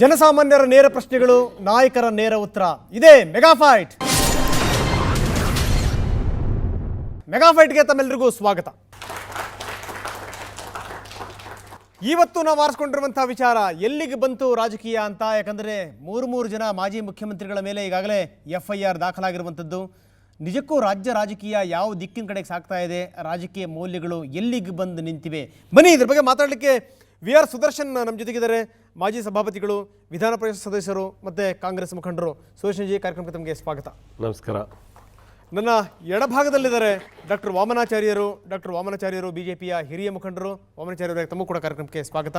ಜನಸಾಮಾನ್ಯರ ನೇರ ಪ್ರಶ್ನೆಗಳು, ನಾಯಕರ ನೇರ ಉತ್ತರ. ಇದೇ ಮೆಗಾ ಫೈಟ್. ಮೆಗಾ ಫೈಟ್ಗೆ ತಮ್ಮೆಲ್ಲರಿಗೂ ಸ್ವಾಗತ. ಇವತ್ತು ನಾವು ಆರಿಸ್ಕೊಂಡಿರುವಂತಹ ವಿಚಾರ ಎಲ್ಲಿಗೆ ಬಂತು ರಾಜಕೀಯ ಅಂತ. ಯಾಕಂದರೆ ಮೂರು ಜನ ಮಾಜಿ ಮುಖ್ಯಮಂತ್ರಿಗಳ ಮೇಲೆ ಈಗಾಗಲೇ FIR ದಾಖಲಾಗಿರುವಂಥದ್ದು. ನಿಜಕ್ಕೂ ರಾಜ್ಯ ರಾಜಕೀಯ ಯಾವ ದಿಕ್ಕಿನ ಕಡೆಗೆ ಸಾಗ್ತಾ ಇದೆ, ರಾಜಕೀಯ ಮೌಲ್ಯಗಳು ಎಲ್ಲಿಗೆ ಬಂದು ನಿಂತಿವೆ? ಬನ್ನಿ ಇದ್ರ ಬಗ್ಗೆ ಮಾತಾಡಲಿಕ್ಕೆ VR ಸುದರ್ಶನ್ ನಮ್ಮ ಜೊತೆಗಿದ್ದಾರೆ. ಮಾಜಿ ಸಭಾಪತಿಗಳು, ವಿಧಾನ ಪರಿಷತ್ ಸದಸ್ಯರು ಮತ್ತು ಕಾಂಗ್ರೆಸ್ ಮುಖಂಡರು. ಸುದರ್ಶನ್ ಜಿ, ಕಾರ್ಯಕ್ರಮಕ್ಕೆ ತಮಗೆ ಸ್ವಾಗತ. ನಮಸ್ಕಾರ. ನನ್ನ ಎಡಭಾಗದಲ್ಲಿದ್ದಾರೆ ಡಾಕ್ಟರ್ ವಾಮನಾಚಾರ್ಯರು BJPಯ ಹಿರಿಯ ಮುಖಂಡರು. ವಾಮನಾಚಾರ್ಯರಿಗೆ ತಮಗೂ ಕೂಡ ಕಾರ್ಯಕ್ರಮಕ್ಕೆ ಸ್ವಾಗತ.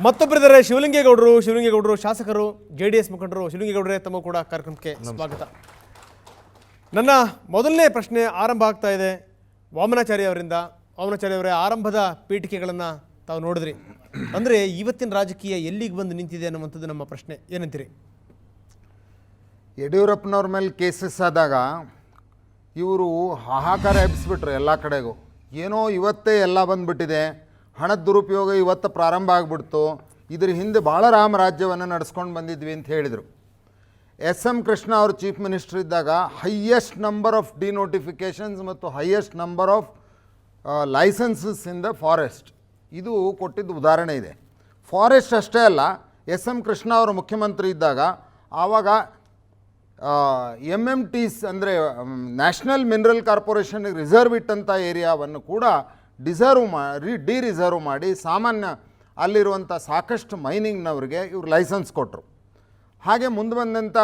ಮತ್ತೊಬ್ಬರಿದ್ದಾರೆ ಶಿವಲಿಂಗೇಗೌಡರು ಶಾಸಕರು, JDS ಮುಖಂಡರು. ಶಿವಲಿಂಗೇಗೌಡರೇ, ತಮಗೂ ಕೂಡ ಕಾರ್ಯಕ್ರಮಕ್ಕೆ ಸ್ವಾಗತ. ನನ್ನ ಮೊದಲನೇ ಪ್ರಶ್ನೆ ಆರಂಭ ಆಗ್ತಾ ಇದೆ ವಾಮನಾಚಾರ್ಯ ಅವರಿಂದ. ವಾಮನಾಚಾರ್ಯ ಅವರೇ, ಆರಂಭದ ಪೀಠಿಕೆಗಳನ್ನು ತಾವು ನೋಡಿದ್ರಿ. ಅಂದರೆ ಇವತ್ತಿನ ರಾಜಕೀಯ ಎಲ್ಲಿಗೆ ಬಂದು ನಿಂತಿದೆ ಅನ್ನುವಂಥದ್ದು ನಮ್ಮ ಪ್ರಶ್ನೆ. ಏನಂತೀರಿ? ಯಡಿಯೂರಪ್ಪನವ್ರ ಮೇಲೆ ಕೇಸಸ್ ಆದಾಗ ಇವರು ಹಾಹಾಕಾರ ಎಬ್ಬಿಸ್ಬಿಟ್ರು ಎಲ್ಲ ಕಡೆಗೂ. ಏನೋ ಇವತ್ತೇ ಎಲ್ಲ ಬಂದುಬಿಟ್ಟಿದೆ, ಹಣದ ದುರುಪಯೋಗ ಇವತ್ತು ಪ್ರಾರಂಭ ಆಗಿಬಿಡ್ತು, ಇದ್ರ ಹಿಂದೆ ಭಾಳ ರಾಜ್ಯವನ್ನು ನಡೆಸ್ಕೊಂಡು ಬಂದಿದ್ವಿ ಅಂತ ಹೇಳಿದರು. SM ಕೃಷ್ಣ ಅವರು ಚೀಫ್ ಮಿನಿಸ್ಟರ್ ಇದ್ದಾಗ ಹೈಯೆಸ್ಟ್ ನಂಬರ್ ಆಫ್ ಡಿನೋಟಿಫಿಕೇಷನ್ಸ್ ಮತ್ತು highest number of licences in the forest, ಇದು ಕೊಟ್ಟಿದ್ದು ಉದಾಹರಣೆ ಇದೆ. ಫಾರೆಸ್ಟ್ ಅಷ್ಟೇ ಅಲ್ಲ, SM ಕೃಷ್ಣ ಅವರು ಮುಖ್ಯಮಂತ್ರಿ ಇದ್ದಾಗ ಆವಾಗ MMTs ಅಂದರೆ ನ್ಯಾಷನಲ್ ಮಿನರಲ್ ಕಾರ್ಪೊರೇಷನ್ಗೆ ರಿಸರ್ವ್ ಇಟ್ಟಂಥ ಏರಿಯಾವನ್ನು ಕೂಡ ರಿಸರ್ವ್ ಮಾಡಿ ಸಾಮಾನ್ಯ ಅಲ್ಲಿರುವಂಥ ಸಾಕಷ್ಟು ಮೈನಿಂಗ್ನವ್ರಿಗೆ ಇವ್ರು ಲೈಸೆನ್ಸ್ ಕೊಟ್ಟರು. ಹಾಗೆ ಮುಂದೆ ಬಂದಂಥ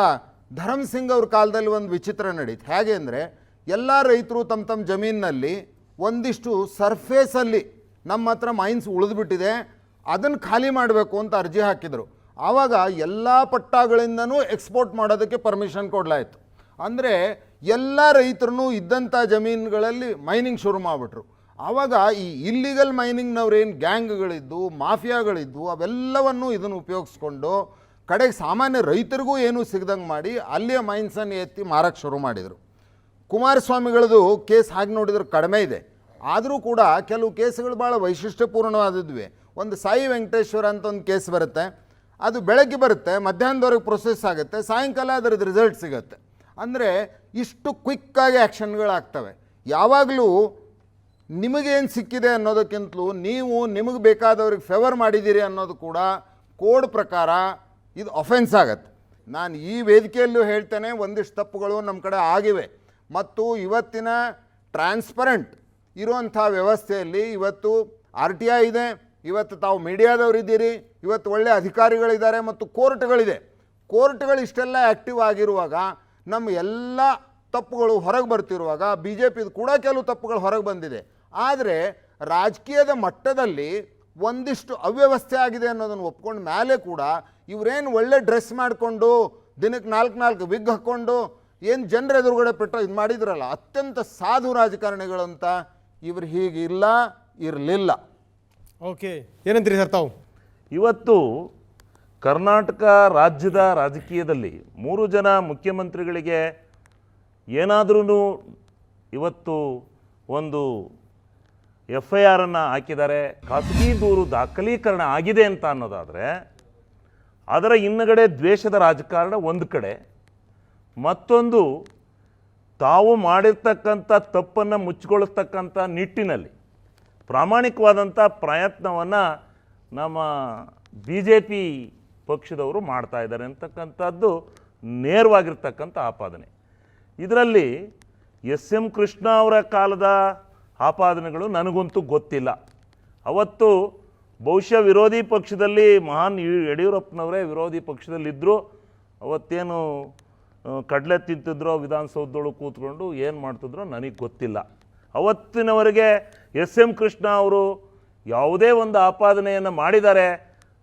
ಧರ್ಮ್ ಸಿಂಗ್ ಅವ್ರ ಕಾಲದಲ್ಲಿ ಒಂದು ವಿಚಿತ್ರ ನಡೀತು. ಹೇಗೆ ಅಂದರೆ ಎಲ್ಲ ರೈತರು ತಮ್ಮ ಜಮೀನಿನಲ್ಲಿ ಒಂದಿಷ್ಟು ಸರ್ಫೇಸಲ್ಲಿ ನಮ್ಮ ಹತ್ರ ಮೈನ್ಸ್ ಉಳಿದ್ಬಿಟ್ಟಿದೆ, ಅದನ್ನು ಖಾಲಿ ಮಾಡಬೇಕು ಅಂತ ಅರ್ಜಿ ಹಾಕಿದರು. ಆವಾಗ ಎಲ್ಲ ಪಟ್ಟಾಗಳಿಂದನೂ ಎಕ್ಸ್ಪೋರ್ಟ್ ಮಾಡೋದಕ್ಕೆ ಪರ್ಮಿಷನ್ ಕೊಡಲಾಯಿತು. ಅಂದರೆ ಎಲ್ಲ ರೈತರು ಇದ್ದಂಥ ಜಮೀನುಗಳಲ್ಲಿ ಮೈನಿಂಗ್ ಶುರು ಮಾಡಿಬಿಟ್ರು. ಆವಾಗ ಈ ಇಲ್ಲಿಗಲ್ ಮೈನಿಂಗ್ನವ್ರೇನು ಗ್ಯಾಂಗ್ಗಳಿದ್ದು, ಮಾಫಿಯಾಗಳಿದ್ದು, ಅವೆಲ್ಲವನ್ನು ಇದನ್ನು ಉಪಯೋಗಿಸ್ಕೊಂಡು ಕಡೆಗೆ ಸಾಮಾನ್ಯ ರೈತರಿಗೂ ಏನೂ ಸಿಗ್ದಂಗೆ ಮಾಡಿ ಅಲ್ಲಿಯ ಮೈನ್ಸನ್ನು ಎತ್ತಿ ಮಾರಕ್ಕೆ ಶುರು ಮಾಡಿದರು. ಕುಮಾರಸ್ವಾಮಿಗಳದು ಕೇಸ್ ಹಾಗೆ ನೋಡಿದ್ರೆ ಕಡಿಮೆ ಇದೆ, ಆದರೂ ಕೂಡ ಕೆಲವು ಕೇಸ್ಗಳು ಭಾಳ ವೈಶಿಷ್ಟ್ಯಪೂರ್ಣವಾದದ್ವಿ. ಒಂದು ಸಾಯಿ ವೆಂಕಟೇಶ್ವರ ಅಂತ ಒಂದು ಕೇಸ್ ಬರುತ್ತೆ, ಅದು ಬೆಳಗ್ಗೆ ಬರುತ್ತೆ, ಮಧ್ಯಾಹ್ನದವರೆಗೆ ಪ್ರೊಸೆಸ್ ಆಗುತ್ತೆ, ಸಾಯಂಕಾಲ ಅದರದ್ದು ರಿಸಲ್ಟ್ ಸಿಗುತ್ತೆ. ಅಂದರೆ ಇಷ್ಟು ಕ್ವಿಕ್ಕಾಗಿ ಆ್ಯಕ್ಷನ್ಗಳಾಗ್ತವೆ. ಯಾವಾಗಲೂ ನಿಮಗೇನು ಸಿಕ್ಕಿದೆ ಅನ್ನೋದಕ್ಕಿಂತಲೂ ನೀವು ನಿಮಗೆ ಬೇಕಾದವ್ರಿಗೆ ಫೇವರ್ ಮಾಡಿದ್ದೀರಿ ಅನ್ನೋದು ಕೂಡ ಕೋಡ್ ಪ್ರಕಾರ ಇದು ಅಫೆನ್ಸ್ ಆಗತ್ತೆ. ನಾನು ಈ ವೇದಿಕೆಯಲ್ಲೂ ಹೇಳ್ತೇನೆ, ಒಂದಿಷ್ಟು ತಪ್ಪುಗಳು ನಮ್ಮ ಕಡೆ ಆಗಿವೆ. ಮತ್ತು ಇವತ್ತಿನ ಟ್ರಾನ್ಸ್ಪರೆಂಟ್ ಇರುವಂಥ ವ್ಯವಸ್ಥೆಯಲ್ಲಿ ಇವತ್ತು RTI ಇದೆ, ಇವತ್ತು ತಾವು ಮೀಡಿಯಾದವರಿದ್ದೀರಿ, ಇವತ್ತು ಒಳ್ಳೆಯ ಅಧಿಕಾರಿಗಳಿದ್ದಾರೆ ಮತ್ತು ಕೋರ್ಟ್ಗಳಿದೆ. ಕೋರ್ಟ್ಗಳು ಇಷ್ಟೆಲ್ಲ ಆ್ಯಕ್ಟಿವ್ ಆಗಿರುವಾಗ ನಮ್ಮ ಎಲ್ಲ ತಪ್ಪುಗಳು ಹೊರಗೆ ಬರ್ತಿರುವಾಗ BJPದು ಕೂಡ ಕೆಲವು ತಪ್ಪುಗಳು ಹೊರಗೆ ಬಂದಿದೆ. ಆದರೆ ರಾಜಕೀಯದ ಮಟ್ಟದಲ್ಲಿ ಒಂದಿಷ್ಟು ಅವ್ಯವಸ್ಥೆ ಆಗಿದೆ ಅನ್ನೋದನ್ನು ಒಪ್ಕೊಂಡು ಮೇಲೆ ಕೂಡ ಇವರೇನು ಒಳ್ಳೆ ಡ್ರೆಸ್ ಮಾಡಿಕೊಂಡು ದಿನಕ್ಕೆ 4 ವಿಗ್ ಹಾಕ್ಕೊಂಡು ಏನು ಜನರ ಎದುರುಗಡೆ ಪೆಟ್ಟು ಇದು ಮಾಡಿದ್ರಲ್ಲ, ಅತ್ಯಂತ ಸಾಧು ರಾಜಕಾರಣಿಗಳಂತ ಇವರು ಹೀಗಿಲ್ಲ, ಇರಲಿಲ್ಲ. ಓಕೆ, ಏನಂತೀರಿ ಸರ್ ತಾವು? ಇವತ್ತು ಕರ್ನಾಟಕ ರಾಜ್ಯದ ರಾಜಕೀಯದಲ್ಲಿ 3 ಜನ ಮುಖ್ಯಮಂತ್ರಿಗಳಿಗೆ ಏನಾದ್ರೂ ಇವತ್ತು ಒಂದು FIR ಹಾಕಿದ್ದಾರೆ, ಖಾಸಗಿ ದೂರು ದಾಖಲೀಕರಣ ಆಗಿದೆ ಅಂತ ಅನ್ನೋದಾದರೆ ಅದರ ಹಿನ್ನಗಡೆ ದ್ವೇಷದ ರಾಜಕಾರಣ ಒಂದು ಕಡೆ, ಮತ್ತೊಂದು ತಾವು ಮಾಡಿರ್ತಕ್ಕಂಥ ತಪ್ಪನ್ನು ಮುಚ್ಚಿಕೊಳ್ಳತಕ್ಕಂಥ ನಿಟ್ಟಿನಲ್ಲಿ ಪ್ರಾಮಾಣಿಕವಾದಂಥ ಪ್ರಯತ್ನವನ್ನು ನಮ್ಮ BJP ಪಕ್ಷದವರು ಮಾಡ್ತಾ ಇದ್ದಾರೆ ಅಂತಕ್ಕಂಥದ್ದು ನೇರವಾಗಿರ್ತಕ್ಕಂಥ ಆಪಾದನೆ. ಇದರಲ್ಲಿ SM ಕೃಷ್ಣ ಅವರ ಕಾಲದ ಆಪಾದನೆಗಳು ನನಗಂತೂ ಗೊತ್ತಿಲ್ಲ. ಅವತ್ತು ಬಹುಶಃ ವಿರೋಧಿ ಪಕ್ಷದಲ್ಲಿ ಮಹಾನ್ ಯಡಿಯೂರಪ್ಪನವರೇ ವಿರೋಧಿ ಪಕ್ಷದಲ್ಲಿದ್ದರು. ಅವತ್ತೇನು ಕಡಲೆ ತಿಂತಿದ್ರೋ ವಿಧಾನಸೌಧದೊಳಗೆ ಕೂತ್ಕೊಂಡು ಏನು ಮಾಡ್ತಿದ್ರೋ ನನಗೆ ಗೊತ್ತಿಲ್ಲ. ಅವತ್ತಿನವರೆಗೆ SM ಕೃಷ್ಣ ಅವರು ಯಾವುದೇ ಒಂದು ಆಪಾದನೆಯನ್ನು ಮಾಡಿದ್ದಾರೆ,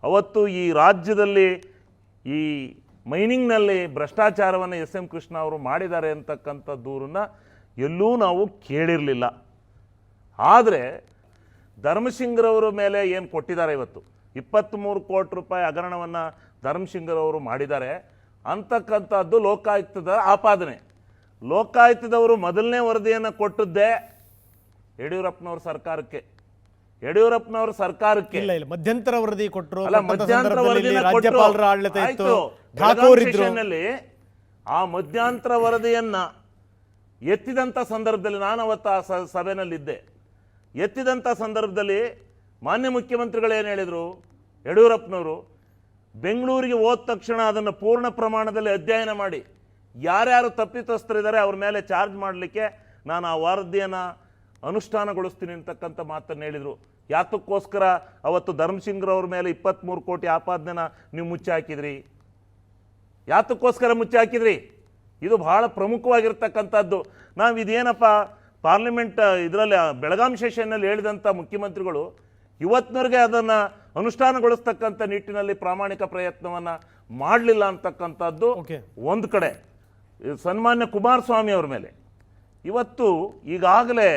ಅವತ್ತು ಈ ರಾಜ್ಯದಲ್ಲಿ ಈ ಮೈನಿಂಗ್ನಲ್ಲಿ ಭ್ರಷ್ಟಾಚಾರವನ್ನು SM ಕೃಷ್ಣ ಅವರು ಮಾಡಿದ್ದಾರೆ ಅಂತಕ್ಕಂಥ ದೂರನ್ನು ಎಲ್ಲೂ ನಾವು ಕೇಳಿರಲಿಲ್ಲ. ಆದರೆ ಧರ್ಮಸಿಂಗ್ರವರ ಮೇಲೆ ಏನು ಕೊಟ್ಟಿದ್ದಾರೆ, ಇವತ್ತು 23 ಕೋಟಿ ರೂಪಾಯಿ ಹಗರಣವನ್ನು ಧರ್ಮಸಿಂಗ್ರವರು ಮಾಡಿದ್ದಾರೆ ಅಂತಕ್ಕಂಥದ್ದು ಲೋಕಾಯುಕ್ತದ ಆಪಾದನೆ. ಲೋಕಾಯುಕ್ತದವರು ಮೊದಲನೇ ವರದಿಯನ್ನು ಕೊಟ್ಟದ್ದೇ ಯಡಿಯೂರಪ್ಪನವ್ರ ಸರ್ಕಾರಕ್ಕೆ. ಯಡಿಯೂರಪ್ಪನವರ ಸರ್ಕಾರಕ್ಕೆ. ಇಲ್ಲ ಮಧ್ಯಂತರ ವರದಿ ಕೊಟ್ಟರು. ಅಲ್ಲ, ಮಧ್ಯಂತರ ವರದಿನ ರಾಜ್ಯಪಾಲರ ಆಡಳಿತ ಇತ್ತು, ಆಯ್ತು. ಠಾಕೂರ್ ಇದ್ರು. ಸೆಷನ್ನಲ್ಲಿ ಆ ಮಧ್ಯಂತರ ವರದಿಯನ್ನ ಎತ್ತಿದಂಥ ಸಂದರ್ಭದಲ್ಲಿ ನಾನು ಅವತ್ತು ಆ ಸಭೆಯಲ್ಲಿದ್ದೆ. ಎತ್ತಿದಂಥ ಸಂದರ್ಭದಲ್ಲಿ ಮಾನ್ಯ ಮುಖ್ಯಮಂತ್ರಿಗಳು ಏನು ಹೇಳಿದರು, ಯಡಿಯೂರಪ್ಪನವರು ಬೆಂಗಳೂರಿಗೆ ಹೋದ ತಕ್ಷಣ ಅದನ್ನು ಪೂರ್ಣ ಪ್ರಮಾಣದಲ್ಲಿ ಅಧ್ಯಯನ ಮಾಡಿ ಯಾರ್ಯಾರು ತಪ್ಪಿತಸ್ಥರಿದ್ದಾರೆ ಅವ್ರ ಮೇಲೆ ಚಾರ್ಜ್ ಮಾಡಲಿಕ್ಕೆ ನಾನು ಆ ವರದಿಯನ್ನು ಅನುಷ್ಠಾನಗೊಳಿಸ್ತೀನಿ ಅಂತಕ್ಕಂಥ ಮಾತನ್ನು ಹೇಳಿದರು. ಯಾತಕ್ಕೋಸ್ಕರ ಅವತ್ತು ಧರ್ಮಸಿಂಗ್ರವ್ರ ಮೇಲೆ 23 ಕೋಟಿ ಆಪಾದನೆನ ನೀವು ಮುಚ್ಚಿ ಹಾಕಿದ್ರಿ? ಯಾತಕ್ಕೋಸ್ಕರ ಮುಚ್ಚಿ ಹಾಕಿದ್ರಿ? ಇದು ಬಹಳ ಪ್ರಮುಖವಾಗಿರ್ತಕ್ಕಂಥದ್ದು. ನಾವು ಇದೇನಪ್ಪ ಪಾರ್ಲಿಮೆಂಟ್ ಇದರಲ್ಲಿ ಬೆಳಗಾಂ ಸೆಷನ್ನಲ್ಲಿ ಹೇಳಿದಂಥ ಮುಖ್ಯಮಂತ್ರಿಗಳು ಇವತ್ತಿನವರೆಗೆ ಅದನ್ನು ಅನುಷ್ಠಾನಗೊಳಿಸ್ತಕ್ಕಂಥ ನಿಟ್ಟಿನಲ್ಲಿ ಪ್ರಾಮಾಣಿಕ ಪ್ರಯತ್ನವನ್ನು ಮಾಡಲಿಲ್ಲ ಅಂತಕ್ಕಂಥದ್ದು ಒಂದು ಕಡೆ. ಸನ್ಮಾನ್ಯ ಕುಮಾರಸ್ವಾಮಿ ಅವ್ರ ಮೇಲೆ ಇವತ್ತು ಈಗಾಗಲೇ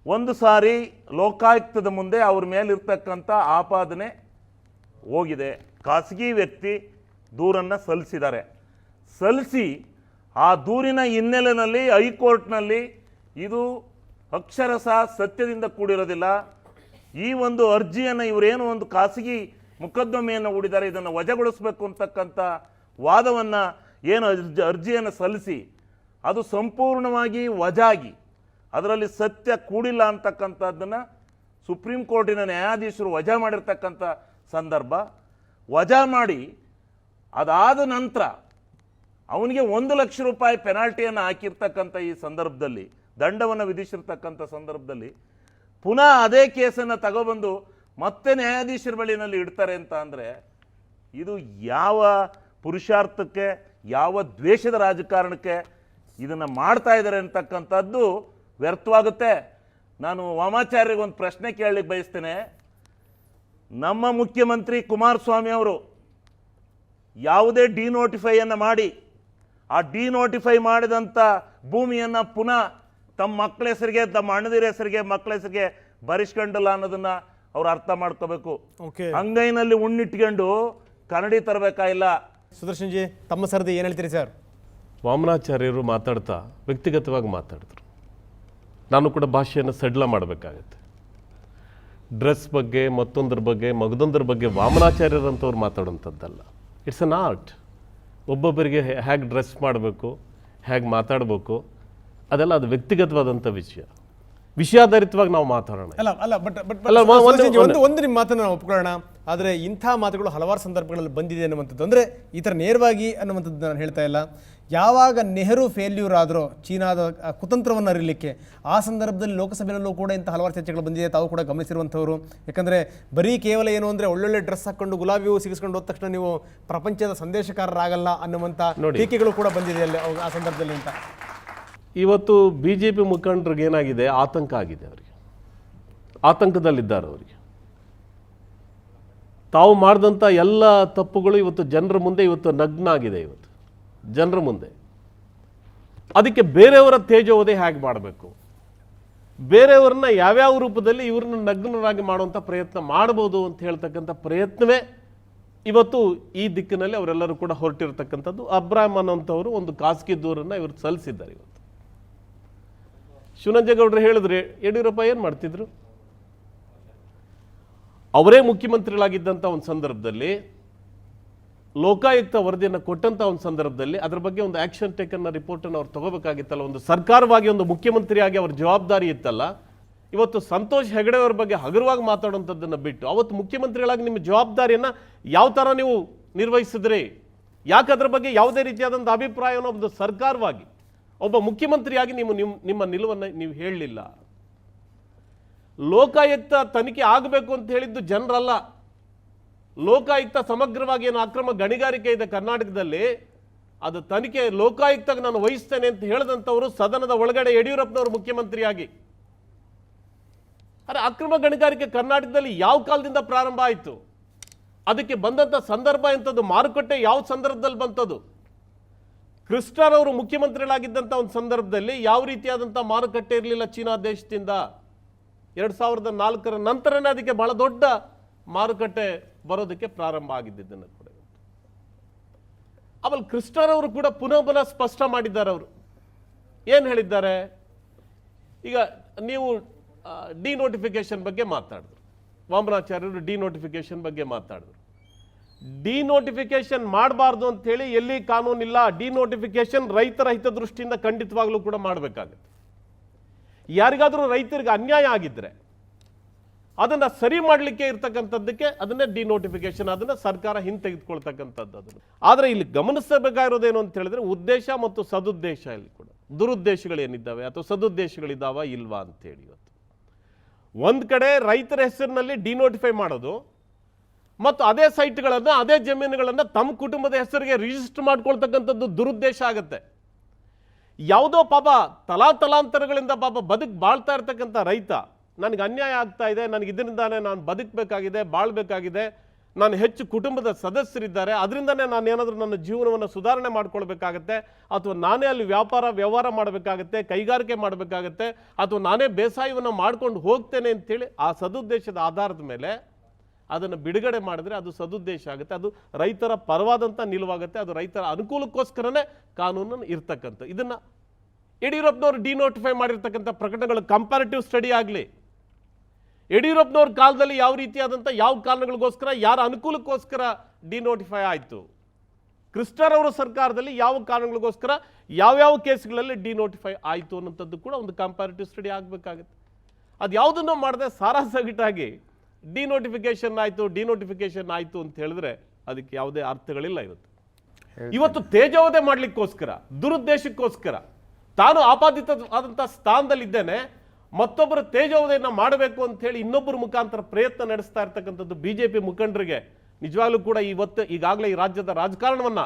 ಒಂದು ಸಾರಿ ಲೋಕಾಯುಕ್ತದ ಮುಂದೆ ಅವ್ರ ಮೇಲಿರ್ತಕ್ಕಂಥ ಆಪಾದನೆ ಹೋಗಿದೆ. ಖಾಸಗಿ ವ್ಯಕ್ತಿ ದೂರನ್ನು ಸಲ್ಲಿಸಿದ್ದಾರೆ. ಸಲ್ಲಿಸಿ ಆ ದೂರಿನ ಹಿನ್ನೆಲೆಯಲ್ಲಿ ಹೈಕೋರ್ಟ್ನಲ್ಲಿ ಇದು ಅಕ್ಷರಶಃ ಸತ್ಯದಿಂದ ಕೂಡಿರೋದಿಲ್ಲ. ಈ ಒಂದು ಅರ್ಜಿಯನ್ನು ಇವರೇನು ಒಂದು ಖಾಸಗಿ ಮೊಕದ್ದಮೆಯನ್ನು ಹೂಡಿದ್ದಾರೆ, ಇದನ್ನು ವಜಾಗೊಳಿಸಬೇಕು ಅಂತಕ್ಕಂಥ ವಾದವನ್ನು ಏನು ಅರ್ಜಿಯನ್ನು ಸಲ್ಲಿಸಿ ಅದು ಸಂಪೂರ್ಣವಾಗಿ ವಜಾಗಿ ಅದರಲ್ಲಿ ಸತ್ಯ ಕೂಡಿಲ್ಲ ಅಂತಕ್ಕಂಥದ್ದನ್ನು ಸುಪ್ರೀಂ ಕೋರ್ಟಿನ ನ್ಯಾಯಾಧೀಶರು ವಜಾ ಮಾಡಿರ್ತಕ್ಕಂಥ ಸಂದರ್ಭ. ವಜಾ ಮಾಡಿ ಅದಾದ ನಂತರ ಅವನಿಗೆ 1 ಲಕ್ಷ ರೂಪಾಯಿ ಪೆನಾಲ್ಟಿಯನ್ನು ಹಾಕಿರ್ತಕ್ಕಂಥ ಈ ಸಂದರ್ಭದಲ್ಲಿ, ದಂಡವನ್ನು ವಿಧಿಸಿರ್ತಕ್ಕಂಥ ಸಂದರ್ಭದಲ್ಲಿ ಪುನಃ ಅದೇ ಕೇಸನ್ನು ತಗೊಬಂದು ಮತ್ತೆ ನ್ಯಾಯಾಧೀಶರ ಬಳಿನಲ್ಲಿ ಇಡ್ತಾರೆ ಅಂತ ಅಂದರೆ ಇದು ಯಾವ ಪುರುಷಾರ್ಥಕ್ಕೆ, ಯಾವ ದ್ವೇಷದ ರಾಜಕಾರಣಕ್ಕೆ ಇದನ್ನು ಮಾಡ್ತಾ ಇದ್ದಾರೆ ಅಂತಕ್ಕಂಥದ್ದು ವ್ಯರ್ಥವಾಗುತ್ತೆ. ನಾನು ವಾಮಾಚಾರ್ಯರಿಗೆ ಒಂದು ಪ್ರಶ್ನೆ ಕೇಳಲಿಕ್ಕೆ ಬಯಸ್ತೇನೆ. ನಮ್ಮ ಮುಖ್ಯಮಂತ್ರಿ ಕುಮಾರಸ್ವಾಮಿ ಅವರು ಯಾವುದೇ ಡಿನೋಟಿಫೈಯನ್ನು ಮಾಡಿ ಆ ಡಿನೋಟಿಫೈ ಮಾಡಿದಂಥ ಭೂಮಿಯನ್ನು ಪುನಃ ತಮ್ಮ ಮಕ್ಕಳ ಹೆಸರಿಗೆ, ತಮ್ಮ ಅಣ್ಣದಿರ ಹೆಸರಿಗೆ, ಮಕ್ಕಳ ಹೆಸರಿಗೆ ಬರಿಸ್ಕೊಂಡಿಲ್ಲ ಅನ್ನೋದನ್ನು ಅವ್ರು ಅರ್ಥ ಮಾಡ್ಕೋಬೇಕು. ಅಂಗೈನಲ್ಲಿ ಉಣ್ಣಿಟ್ಕೊಂಡು ಕನ್ನಡಿ ತರಬೇಕಾಗಿಲ್ಲ. ಸುದರ್ಶನ್ ಜಿ, ತಮ್ಮ ಸರದಿ ಏನು ಹೇಳ್ತೀರಿ ಸರ್? ವಾಮನಾಚಾರ್ಯರು ಮಾತಾಡ್ತಾ ವ್ಯಕ್ತಿಗತವಾಗಿ ಮಾತಾಡಿದ್ರು. ನಾನು ಕೂಡ ಭಾಷೆಯನ್ನು ಸಡ್ಲ ಮಾಡಬೇಕಾಗತ್ತೆ. ಡ್ರೆಸ್ ಬಗ್ಗೆ, ಮತ್ತೊಂದ್ರ ಬಗ್ಗೆ, ಮಗದೊಂದರ ಬಗ್ಗೆ ವಾಮನಾಚಾರ್ಯರಂಥವ್ರು ಮಾತಾಡೋಂಥದ್ದಲ್ಲ. It's an art. ಒಬ್ಬೊಬ್ಬರಿಗೆ ಹೇಗೆ ಡ್ರೆಸ್ ಮಾಡಬೇಕು, ಹೇಗೆ ಮಾತಾಡಬೇಕು, ಅದೆಲ್ಲ ಅದು ವ್ಯಕ್ತಿಗತವಾದಂಥ ವಿಷಯಾಧಾರಿತವಾಗಿ ನಾವು ಮಾತಾಡೋಣ. ಒಂದು ನಿಮ್ಮ ಮಾತನ್ನು ನಾವು ಒಪ್ಕೊಳ್ಳೋಣ. ಆದರೆ ಇಂಥ ಮಾತುಗಳು ಹಲವಾರು ಸಂದರ್ಭಗಳಲ್ಲಿ ಬಂದಿದೆ ಅನ್ನುವಂಥದ್ದು, ಅಂದರೆ ಈ ಥರ ನೇರವಾಗಿ ಅನ್ನುವಂಥದ್ದು ನಾನು ಹೇಳ್ತಾ ಇಲ್ಲ. ಯಾವಾಗ ನೆಹರು ಫೇಲ್ಯೂರ್ ಆದರೂ ಚೀನಾದ ಕುತಂತ್ರವನ್ನು ಅರಿಲಿಕ್ಕೆ, ಆ ಸಂದರ್ಭದಲ್ಲಿ ಲೋಕಸಭೆಯಲ್ಲೂ ಕೂಡ ಇಂಥ ಹಲವಾರು ಚರ್ಚೆಗಳು ಬಂದಿದೆ. ತಾವು ಕೂಡ ಗಮನಿಸಿರುವಂಥವ್ರು. ಯಾಕಂದರೆ ಬರೀ ಕೇವಲ ಏನು ಅಂದರೆ ಒಳ್ಳೊಳ್ಳೆ ಡ್ರೆಸ್ ಹಾಕ್ಕೊಂಡು ಗುಲಾಬಿ ಹೂವು ಸಿಗಿಸ್ಕೊಂಡು ಹೋದ ತಕ್ಷಣ ನೀವು ಪ್ರಪಂಚದ ಸಂದೇಶಕಾರರಾಗಲ್ಲ ಅನ್ನುವಂಥ ಟೀಕೆಗಳು ಕೂಡ ಬಂದಿದೆ ಅಲ್ಲಿ ಆ ಸಂದರ್ಭದಲ್ಲಿ ಅಂತ. ಇವತ್ತು BJP ಮುಖಂಡರಿಗೆ ಏನಾಗಿದೆ, ಆತಂಕ ಆಗಿದೆ. ಅವರಿಗೆ ಆತಂಕದಲ್ಲಿದ್ದಾರೆ. ಅವರಿಗೆ ತಾವು ಮಾಡಿದಂಥ ಎಲ್ಲ ತಪ್ಪುಗಳು ಇವತ್ತು ಜನರ ಮುಂದೆ ಇವತ್ತು ನಗ್ನ ಆಗಿದೆ. ಇವತ್ತು ಜನರ ಮುಂದೆ ಅದಕ್ಕೆ ಬೇರೆಯವರ ತೇಜೋವಧೆ ಹೇಗೆ ಮಾಡಬೇಕು, ಬೇರೆಯವರನ್ನ ಯಾವ್ಯಾವ ರೂಪದಲ್ಲಿ ಇವ್ರನ್ನ ನಗ್ನರಾಗಿ ಮಾಡುವಂಥ ಪ್ರಯತ್ನ ಮಾಡ್ಬೋದು ಅಂತ ಹೇಳ್ತಕ್ಕಂಥ ಪ್ರಯತ್ನವೇ ಇವತ್ತು ಈ ದಿಕ್ಕಿನಲ್ಲಿ ಅವರೆಲ್ಲರೂ ಕೂಡ ಹೊರಟಿರ್ತಕ್ಕಂಥದ್ದು. ಅಬ್ರಾಹಂ ಅನ್ನೋಂಥವರು ಒಂದು ಖಾಸಗಿ ದೂರನ್ನು ಇವರು ಸಲ್ಲಿಸಿದ್ದಾರೆ. ಇವತ್ತು ಶಿವನಂಜೇಗೌಡರು ಹೇಳಿದ್ರೆ ಯಡಿಯೂರಪ್ಪ ಏನು ಮಾಡ್ತಿದ್ರು? ಅವರೇ ಮುಖ್ಯಮಂತ್ರಿಗಳಾಗಿದ್ದಂಥ ಒಂದು ಸಂದರ್ಭದಲ್ಲಿ, ಲೋಕಾಯುಕ್ತ ವರದಿಯನ್ನು ಕೊಟ್ಟಂಥ ಒಂದು ಸಂದರ್ಭದಲ್ಲಿ ಅದರ ಬಗ್ಗೆ ಒಂದು ಆಕ್ಷನ್ ಟೇಕನ್ನ ರಿಪೋರ್ಟನ್ನು ಅವ್ರು ತಗೋಬೇಕಾಗಿತ್ತಲ್ಲ. ಒಂದು ಸರ್ಕಾರವಾಗಿ, ಒಂದು ಮುಖ್ಯಮಂತ್ರಿಯಾಗಿ ಅವ್ರ ಜವಾಬ್ದಾರಿ ಇತ್ತಲ್ಲ. ಇವತ್ತು ಸಂತೋಷ್ ಹೆಗಡೆ ಅವ್ರ ಬಗ್ಗೆ ಹಗುರವಾಗಿ ಮಾತಾಡುವಂಥದ್ದನ್ನು ಬಿಟ್ಟು ಅವತ್ತು ಮುಖ್ಯಮಂತ್ರಿಗಳಾಗಿ ನಿಮ್ಮ ಜವಾಬ್ದಾರಿಯನ್ನು ಯಾವ ಥರ ನೀವು ನಿರ್ವಹಿಸಿದ್ರಿ? ಯಾಕೆ ಅದ್ರ ಬಗ್ಗೆ ಯಾವುದೇ ರೀತಿಯಾದಂಥ ಅಭಿಪ್ರಾಯವನ್ನು ಒಂದು ಸರ್ಕಾರವಾಗಿ, ಒಬ್ಬ ಮುಖ್ಯಮಂತ್ರಿಯಾಗಿ ನಿಮ್ಮ ನಿಲುವನ್ನು ನೀವು ಹೇಳಲಿಲ್ಲ. ಲೋಕಾಯುಕ್ತ ತನಿಖೆ ಆಗಬೇಕು ಅಂತ ಹೇಳಿದ್ದು ಜನರಲ್ಲ. ಲೋಕಾಯುಕ್ತ ಸಮಗ್ರವಾಗಿ ಏನು ಅಕ್ರಮ ಗಣಿಗಾರಿಕೆ ಇದೆ ಕರ್ನಾಟಕದಲ್ಲಿ, ಅದು ತನಿಖೆ ಲೋಕಾಯುಕ್ತಕ್ಕೆ ನಾನು ವಹಿಸ್ತೇನೆ ಅಂತ ಹೇಳಿದಂಥವರು ಸದನದ ಒಳಗಡೆ ಯಡಿಯೂರಪ್ಪನವರು ಮುಖ್ಯಮಂತ್ರಿಯಾಗಿ. ಅರೆ, ಅಕ್ರಮ ಗಣಿಗಾರಿಕೆ ಕರ್ನಾಟಕದಲ್ಲಿ ಯಾವ ಕಾಲದಿಂದ ಪ್ರಾರಂಭ ಆಯಿತು? ಅದಕ್ಕೆ ಬಂದಂಥ ಸಂದರ್ಭ ಎಂಥದ್ದು? ಮಾರುಕಟ್ಟೆ ಯಾವ ಸಂದರ್ಭದಲ್ಲಿ ಬಂತದ್ದು? ಕೃಷ್ಣರವರು ಮುಖ್ಯಮಂತ್ರಿಗಳಾಗಿದ್ದಂಥ ಒಂದು ಸಂದರ್ಭದಲ್ಲಿ ಯಾವ ರೀತಿಯಾದಂಥ ಮಾರುಕಟ್ಟೆ ಇರಲಿಲ್ಲ ಚೀನಾ ದೇಶದಿಂದ. 2004 ನಂತರನೇ ಅದಕ್ಕೆ ಬಹಳ ದೊಡ್ಡ ಮಾರುಕಟ್ಟೆ ಬರೋದಕ್ಕೆ ಪ್ರಾರಂಭ ಆಗಿದ್ದನ್ನು ಕೂಡ ಆಮೇಲೆ ಕೃಷ್ಣರವರು ಕೂಡ ಪುನಃ ಸ್ಪಷ್ಟ ಮಾಡಿದ್ದಾರೆ. ಅವರು ಏನು ಹೇಳಿದ್ದಾರೆ? ಈಗ ನೀವು ಡಿನೋಟಿಫಿಕೇಶನ್ ಬಗ್ಗೆ ಮಾತಾಡಿದ್ರು. ವಾಮನಾಚಾರ್ಯರು ಡಿನೋಟಿಫಿಕೇಶನ್ ಬಗ್ಗೆ ಮಾತಾಡಿದ್ರು. ಡಿನೋಟಿಫಿಕೇಶನ್ ಮಾಡಬಾರ್ದು ಅಂತ ಹೇಳಿ ಎಲ್ಲಿ ಕಾನೂನಿಲ್ಲ. ಡಿನೋಟಿಫಿಕೇಶನ್ ರೈತರ ಹಿತದೃಷ್ಟಿಯಿಂದ ಖಂಡಿತವಾಗ್ಲೂ ಕೂಡ ಮಾಡಬೇಕಾಗುತ್ತೆ. ಯಾರಿಗಾದರೂ ರೈತರಿಗೆ ಅನ್ಯಾಯ ಆಗಿದ್ರೆ ಅದನ್ನ ಸರಿ ಮಾಡಲಿಕ್ಕೆ ಇರ್ತಕ್ಕಂಥದ್ದಕ್ಕೆ ಅದನ್ನೇ ಡಿನೋಟಿಫಿಕೇಶನ್, ಅದನ್ನ ಸರ್ಕಾರ ಹಿಂತೆಗೆದುಕೊಳ್ತಕ್ಕಂಥದ್ದು. ಅದನ್ನು ಆದರೆ ಇಲ್ಲಿ ಗಮನಿಸಬೇಕಾಗಿರೋದೇನು ಅಂತ ಹೇಳಿದ್ರೆ ಉದ್ದೇಶ ಮತ್ತು ಸದುದ್ದೇಶ. ಇಲ್ಲಿ ಕೂಡ ದುರುದ್ದೇಶಗಳೇನಿದ್ದಾವೆ ಅಥವಾ ಸದುದ್ದೇಶಗಳಿದ್ದಾವ ಇಲ್ವಾ ಅಂತೇಳಿ ಇವತ್ತು ಒಂದು ಕಡೆ ರೈತರ ಹೆಸರಿನಲ್ಲಿ ಡಿನೋಟಿಫೈ ಮಾಡೋದು ಮತ್ತು ಅದೇ ಸೈಟ್ಗಳನ್ನು ಅದೇ ಜಮೀನುಗಳನ್ನು ತಮ್ಮ ಕುಟುಂಬದ ಹೆಸರಿಗೆ ರಿಜಿಸ್ಟರ್ ಮಾಡ್ಕೊಳ್ತಕ್ಕಂಥದ್ದು ದುರುದ್ದೇಶ ಆಗುತ್ತೆ. ಯಾವುದೋ ಪಾಪ ತಲಾಂತರಗಳಿಂದ ಪಾಪ ಬಾಳ್ತಾ ಇರ್ತಕ್ಕಂಥ ರೈತ ನನಗೆ ಅನ್ಯಾಯ ಆಗ್ತಾ ಇದೆ, ನನಗೆ ಇದರಿಂದಾನೇ ನಾನು ಬದುಕಬೇಕಾಗಿದೆ, ಬಾಳ್ಬೇಕಾಗಿದೆ, ನಾನು ಹೆಚ್ಚು ಕುಟುಂಬದ ಸದಸ್ಯರಿದ್ದಾರೆ, ಅದರಿಂದನೇ ನಾನು ಏನಾದರೂ ನನ್ನ ಜೀವನವನ್ನು ಸುಧಾರಣೆ ಮಾಡ್ಕೊಳ್ಬೇಕಾಗತ್ತೆ, ಅಥವಾ ನಾನೇ ಅಲ್ಲಿ ವ್ಯವಹಾರ ಮಾಡಬೇಕಾಗತ್ತೆ, ಕೈಗಾರಿಕೆ ಮಾಡಬೇಕಾಗತ್ತೆ, ಅಥವಾ ನಾನೇ ಬೇಸಾಯವನ್ನು ಮಾಡ್ಕೊಂಡು ಹೋಗ್ತೇನೆ ಅಂತೇಳಿ ಆ ಸದುದ್ದೇಶದ ಆಧಾರದ ಮೇಲೆ ಅದನ್ನು ಬಿಡುಗಡೆ ಮಾಡಿದ್ರೆ ಅದು ಸದುದ್ದೇಶ ಆಗುತ್ತೆ. ಅದು ರೈತರ ಪರವಾದಂಥ ನಿಲುವಾಗುತ್ತೆ. ಅದು ರೈತರ ಅನುಕೂಲಕ್ಕೋಸ್ಕರನೇ ಕಾನೂನನ್ನು ಇರ್ತಕ್ಕಂಥ. ಇದನ್ನು ಯಡಿಯೂರಪ್ಪನವರು ಡಿನೋಟಿಫೈ ಮಾಡಿರ್ತಕ್ಕಂಥ ಪ್ರಕರಣಗಳು ಕಂಪ್ಯಾರಿಟಿವ್ ಸ್ಟಡಿ ಆಗಲಿ, ಯಡಿಯೂರಪ್ಪನವ್ರ ಕಾಲದಲ್ಲಿ ಯಾವ ರೀತಿಯಾದಂಥ ಯಾವ ಕಾರಣಗಳಿಗೋಸ್ಕರ ಯಾರ ಅನುಕೂಲಕ್ಕೋಸ್ಕರ ಡಿನೋಟಿಫೈ ಆಯಿತು, ಕ್ರಿಸ್ಟರ್ ಅವರ ಸರ್ಕಾರದಲ್ಲಿ ಯಾವ ಕಾರಣಗಳಿಗೋಸ್ಕರ ಯಾವ್ಯಾವ ಕೇಸ್ಗಳಲ್ಲಿ ಡಿನೋಟಿಫೈ ಆಯಿತು ಅನ್ನೋಂಥದ್ದು ಕೂಡ ಒಂದು ಕಂಪ್ಯಾರಿಟಿವ್ ಸ್ಟಡಿ ಆಗಬೇಕಾಗುತ್ತೆ. ಅದು ಯಾವುದನ್ನು ಮಾಡದೆ ಸಾರಾಸಗಟಾಗಿ ಡಿನೋಟಿಫಿಕೇಶನ್ ಆಯಿತು ಅಂತ ಹೇಳಿದ್ರೆ ಅದಕ್ಕೆ ಯಾವುದೇ ಅರ್ಥಗಳಿಲ್ಲ. ಇವತ್ತು ತೇಜೋವಧೆ ಮಾಡಲಿಕ್ಕೋಸ್ಕರ, ದುರುದ್ದೇಶಕ್ಕೋಸ್ಕರ, ತಾನು ಆಪಾದಿತವಾದಂಥ ಸ್ಥಾನದಲ್ಲಿದ್ದೇನೆ, ಮತ್ತೊಬ್ಬರು ತೇಜೋವಧೆಯನ್ನು ಮಾಡಬೇಕು ಅಂತ ಹೇಳಿ ಇನ್ನೊಬ್ಬರ ಮುಖಾಂತರ ಪ್ರಯತ್ನ ನಡೆಸ್ತಾ ಇರ್ತಕ್ಕಂಥದ್ದು ಬಿಜೆಪಿ ಮುಖಂಡರಿಗೆ ನಿಜವಾಗ್ಲೂ ಕೂಡ ಈಗಾಗಲೇ ಈ ರಾಜ್ಯದ ರಾಜಕಾರಣವನ್ನ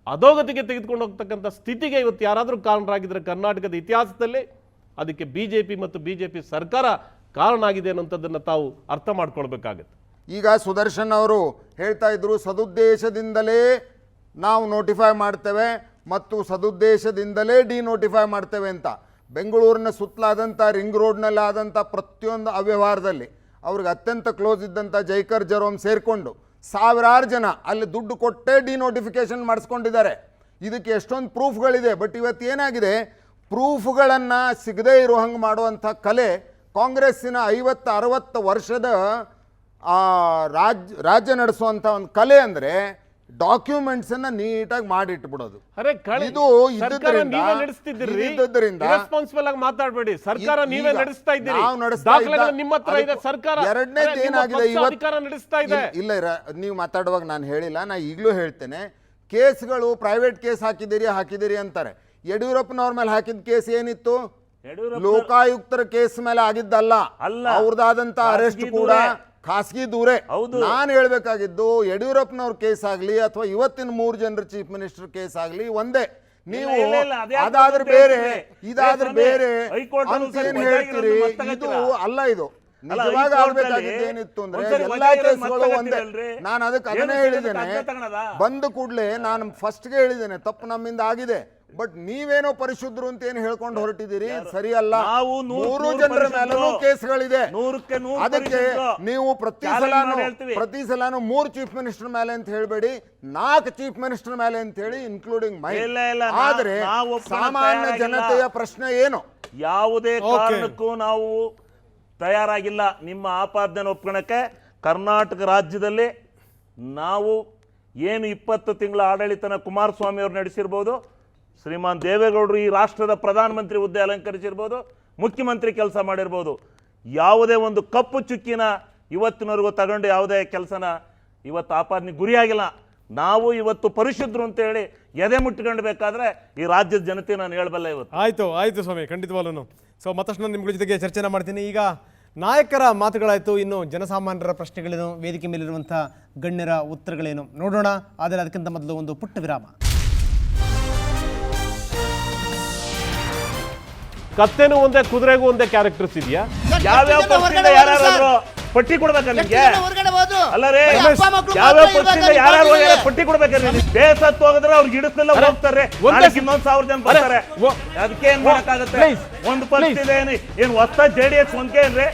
ಅಧೋಗತಿಗೆ ತೆಗೆದುಕೊಂಡು ಹೋಗ್ತಕ್ಕಂಥ ಸ್ಥಿತಿಗೆ ಇವತ್ತು ಯಾರಾದರೂ ಕಾರಣರಾಗಿದ್ರೆ ಕರ್ನಾಟಕದ ಇತಿಹಾಸದಲ್ಲಿ ಅದಕ್ಕೆ ಬಿಜೆಪಿ ಮತ್ತು ಬಿಜೆಪಿ ಸರ್ಕಾರ ಕಾರಣ ಆಗಿದೆ ಅನ್ನೋಂಥದ್ದನ್ನು ತಾವು ಅರ್ಥ ಮಾಡ್ಕೊಳ್ಬೇಕಾಗತ್ತೆ. ಈಗ ಸುದರ್ಶನ್ ಅವರು ಹೇಳ್ತಾ ಇದ್ರು ಸದುದ್ದೇಶದಿಂದಲೇ ನಾವು ನೋಟಿಫೈ ಮಾಡ್ತೇವೆ ಮತ್ತು ಸದುದ್ದೇಶದಿಂದಲೇ ಡಿನೋಟಿಫೈ ಮಾಡ್ತೇವೆ ಅಂತ. ಬೆಂಗಳೂರಿನ ಸುತ್ತಲಾದಂಥ ರಿಂಗ್ ರೋಡ್ನಲ್ಲಿ ಆದಂಥ ಪ್ರತಿಯೊಂದು ಅವ್ಯವಹಾರದಲ್ಲಿ ಅವ್ರಿಗೆ ಅತ್ಯಂತ ಕ್ಲೋಸ್ ಇದ್ದಂಥ ಜೈಕರ್ ಜರೋಮ್ ಸೇರಿಕೊಂಡು ಸಾವಿರಾರು ಜನ ಅಲ್ಲಿ ದುಡ್ಡು ಕೊಟ್ಟೇ ಡಿನೋಟಿಫಿಕೇಶನ್ ಮಾಡಿಸ್ಕೊಂಡಿದ್ದಾರೆ. ಇದಕ್ಕೆ ಎಷ್ಟೊಂದು ಪ್ರೂಫ್ಗಳಿದೆ. ಬಟ್ ಇವತ್ತು ಏನಾಗಿದೆ, ಪ್ರೂಫ್ಗಳನ್ನು ಸಿಗದೇ ಇರೋ ಹಂಗೆ ಮಾಡುವಂಥ ಕಲೆ ಕಾಂಗ್ರೆಸ್ಸಿನ 50-60 ವರ್ಷದ ರಾಜ್ಯ ನಡೆಸುವಂಥ ಒಂದು ಕಲೆ ಅಂದರೆ ಡಾಕ್ಯುಮೆಂಟ್ಸ್ ಅನ್ನ ನೀಟಾಗಿ ಮಾಡಿಟ್ಬಿಡೋದು. ಇದು ಮಾತಾಡಬೇಡಿ, ಸರ್ಕಾರ ನೀವೇ ನಡೆಸ್ತಾ ಇದ್ದೀರಿ. ನಿಮ್ಮ ಹತ್ರ ಇದೆ ಸರ್ಕಾರ. ಎರಡನೇದು ಏನಾಗಿದೆ ಇವತ್ತು, ಇಲ್ಲ ನೀವು ಮಾತಾಡುವಾಗ ನಾನು ಹೇಳಿಲ್ಲ, ನಾ ಈಗಲೂ ಹೇಳ್ತೇನೆ, ಕೇಸ್ಗಳು ಪ್ರೈವೇಟ್ ಕೇಸ್ ಹಾಕಿದಿರಿ ಅಂತಾರೆ. ಯಡಿಯೂರಪ್ಪನವ್ರ ಮೇಲೆ ಹಾಕಿದ ಕೇಸ್ ಏನಿತ್ತು? ಲೋಕಾಯುಕ್ತರ ಕೇಸ್ ಮೇಲೆ ಆಗಿದ್ದಲ್ಲ, ಅವ್ರದಾದಂತ ಅರೆಸ್ಟ್ ಕೂಡ ಖಾಸಗಿ ದೂರೇ. ನಾನು ಹೇಳ್ಬೇಕಾಗಿದ್ದು ಯಡಿಯೂರಪ್ಪನವ್ರ ಕೇಸ್ ಆಗಲಿ ಅಥವಾ ಇವತ್ತಿನ 3 ಜನರ ಚೀಫ್ ಮಿನಿಸ್ಟರ್ ಕೇಸ್ ಆಗಲಿ ಒಂದೇ. ನೀವು ಅದಾದ್ರೆ ಬೇರೆ ಇದಾದ್ರೆ ಬೇರೆ ಅಂತೇನು ಹೇಳ್ತೀರಿ? ಇದು ಅಲ್ಲ. ಇದು ನಿಜವಾಗಿ ಆಗ್ಬೇಕಾಗಿದ್ದು ಏನಿತ್ತು ಅಂದ್ರೆ ಎಲ್ಲಾ ಕೇಸ್ಗಳು ಒಂದೇ. ನಾನು ಅದನ್ನೇ ಹೇಳಿದ್ದೇನೆ, ಬಂದ ಕೂಡಲೇ ನಾನು ಫಸ್ಟ್ಗೆ ಹೇಳಿದ್ದೇನೆ ತಪ್ಪು ನಮ್ಮಿಂದ ಆಗಿದೆ, ಬಟ್ ನೀವೇನೋ ಪರಿಶುದ್ಧರು ಅಂತ ಏನು ಹೇಳ್ಕೊಂಡು ಹೊರಟಿದ್ದೀರಿ, ಸರಿ ಅಲ್ಲ. 3 ಜನರ ಮೇಲೂ ಕೇಸ್ಗಳಿದೆ. ಅದಕ್ಕೆ ನೀವು ಪ್ರತಿ ಸಲಾನು 3 ಚೀಫ್ ಮಿನಿಸ್ಟರ್ ಮೇಲೆ ಅಂತ ಹೇಳ್ಬೇಡಿ, 4 ಚೀಫ್ ಮಿನಿಸ್ಟರ್ ಮೇಲೆ ಅಂತ ಹೇಳಿ ಇನ್ಕ್ಲೂಡಿಂಗ್ ಮೈ. ಆದ್ರೆ ಸಾಮಾನ್ಯ ಜನತೆಯ ಪ್ರಶ್ನೆ ಏನು? ಯಾವುದೇ ಕಾರಣಕ್ಕೂ ನಾವು ತಯಾರಾಗಿಲ್ಲ ನಿಮ್ಮ ಆಪಾದನೆ ಒಪ್ಕೊಳ್ಳಕ್ಕೆ. ಕರ್ನಾಟಕ ರಾಜ್ಯದಲ್ಲಿ ನಾವು ಏನು 20 ತಿಂಗಳ ಆಡಳಿತನ ಕುಮಾರಸ್ವಾಮಿ ಅವರು ನಡೆಸಿರ್ಬೋದು, ಶ್ರೀಮಾನ್ ದೇವೇಗೌಡರು ಈ ರಾಷ್ಟ್ರದ ಪ್ರಧಾನಮಂತ್ರಿ ಹುದ್ದೆ ಅಲಂಕರಿಸಿರ್ಬೋದು, ಮುಖ್ಯಮಂತ್ರಿ ಕೆಲಸ ಮಾಡಿರ್ಬೋದು, ಯಾವುದೇ ಒಂದು ಕಪ್ಪು ಚುಕ್ಕಿನ ಇವತ್ತಿನವರೆಗೂ ತಗೊಂಡು ಯಾವುದೇ ಕೆಲಸನ ಇವತ್ತು ಆಪಾದನೆ ಗುರಿಯಾಗಿಲ್ಲ. ನಾವು ಇವತ್ತು ಪರಿಶುದ್ಧರು ಅಂತ ಹೇಳಿ ಎದೆ ಮುಟ್ಕೊಂಡ್ಬೇಕಾದ್ರೆ ಈ ರಾಜ್ಯದ ಜನತೆ ನಾನು ಹೇಳಬಲ್ಲ ಇವತ್ತು. ಆಯ್ತು ಸ್ವಾಮಿ, ಖಂಡಿತವಾಗ್ಲೂ. ಸೊ ಮತ್ತಷ್ಟು ನಾನು ನಿಮ್ಗಳ ಜೊತೆಗೆ ಚರ್ಚೆನ ಮಾಡ್ತೀನಿ. ಈಗ ನಾಯಕರ ಮಾತುಗಳಾಯಿತು, ಇನ್ನು ಜನಸಾಮಾನ್ಯರ ಪ್ರಶ್ನೆಗಳೇನು, ವೇದಿಕೆ ಮೇಲಿರುವಂಥ ಗಣ್ಯರ ಉತ್ತರಗಳೇನು ನೋಡೋಣ. ಆದರೆ ಅದಕ್ಕಿಂತ ಮೊದಲು ಒಂದು ಪುಟ್ಟ ವಿರಾಮ. ಕತ್ತೆನೂ ಒಂದೇ, ಕುದುರೆಗೂ ಒಂದೇ ಕ್ಯಾರೆಕ್ಟರ್ಸ್ ಇದೆಯಾ? ಯಾವ್ಯಾವ ಪಕ್ಷದಿಂದ ಯಾರು ಪಟ್ಟಿ ಕೊಡ್ಬೇಕ ನಿಮ್ಗೆ? ಅಲ್ಲ ರೀ, ಯಾವ್ಯಾವ ಪಕ್ಷದಿಂದ ಯಾರು ಪಟ್ಟಿ ಕೊಡ್ಬೇಕ್ರಿ? ಬೇಸತ್ತು ಹೋಗಿದ್ರೆ ಅವ್ರಿಗೆ ಹಿಡಿಸ್ಲೆಲ್ಲ ಹೋಗ್ತಾರೆ, ಇನ್ನೊಂದ್ 1000 ಜನ ಬರ್ತಾರೆ. ಅದಕ್ಕೆ ಏನ್ ಮಾಡಕ್ಕಾಗತ್ತೆ? ಒಂದು ಪಕ್ಷ ಇದೆ ಏನು ಹೊಸ JDS ಒಂದ್ಕೆ ಏನ್ರಿ